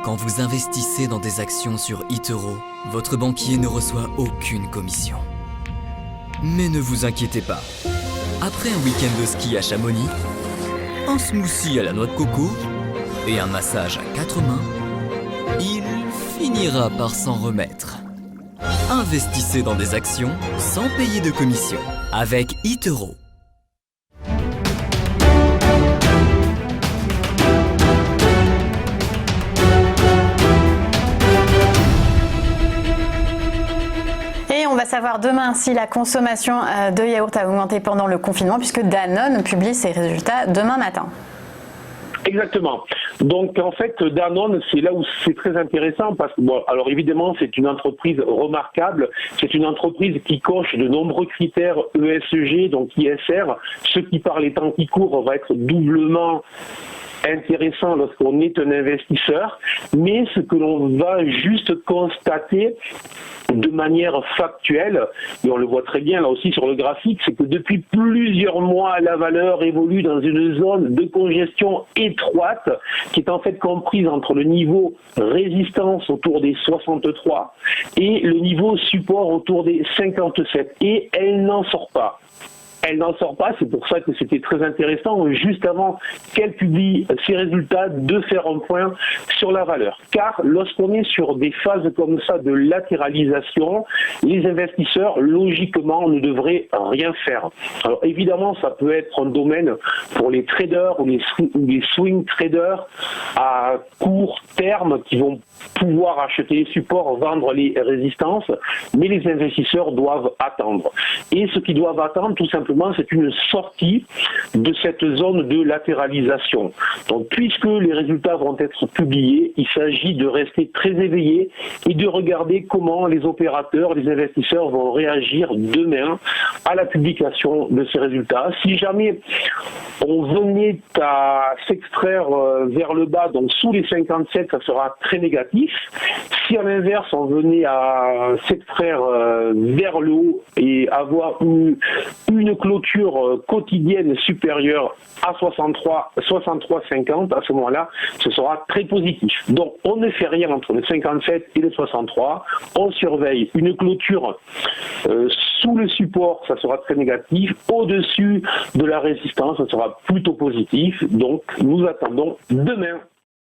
Quand vous investissez dans des actions sur eToro, votre banquier ne reçoit aucune commission. Mais ne vous inquiétez pas. Après un week-end de ski à Chamonix, un smoothie à la noix de coco et un massage à 4 mains, il finira par s'en remettre. Investissez dans des actions sans payer de commission avec eToro. Et on va savoir demain si la consommation de yaourt a augmenté pendant le confinement, puisque Danone publie ses résultats demain matin. Exactement. Donc en fait, Danone, c'est là où c'est très intéressant parce que, bon, alors évidemment, c'est une entreprise remarquable, c'est une entreprise qui coche de nombreux critères ESG, donc ISR, ce qui par les temps qui courent va être doublement intéressant lorsqu'on est un investisseur, mais ce que l'on va juste constater de manière factuelle, et on le voit très bien là aussi sur le graphique, c'est que depuis plusieurs mois, la valeur évolue dans une zone de congestion étroite qui est en fait comprise entre le niveau résistance autour des 63 et le niveau support autour des 57. Et elle n'en sort pas. Elle n'en sort pas, c'est pour ça que c'était très intéressant, juste avant qu'elle publie ses résultats, de faire un point sur la valeur. Car lorsqu'on est sur des phases comme ça de latéralisation, les investisseurs, logiquement, ne devraient rien faire. Alors évidemment, ça peut être un domaine pour les traders ou les swing traders à court terme qui vont pouvoir acheter les supports, vendre les résistances, mais les investisseurs doivent attendre. Et ce qu'ils doivent attendre, tout simplement, c'est une sortie de cette zone de latéralisation. Donc, puisque les résultats vont être publiés, il s'agit de rester très éveillé et de regarder comment les opérateurs, les investisseurs vont réagir demain à la publication de ces résultats. Si jamais on venait à s'extraire vers le bas, donc sous les 57, ça sera très négatif. Si à l'inverse, on venait à s'extraire vers le haut et avoir une clôture quotidienne supérieure à 63,50, à ce moment-là, ce sera très positif. Donc, on ne fait rien entre le 57 et le 63. On surveille une clôture sous le support, ça sera très négatif. Au-dessus de la résistance, ça sera plutôt positif. Donc, nous attendons demain.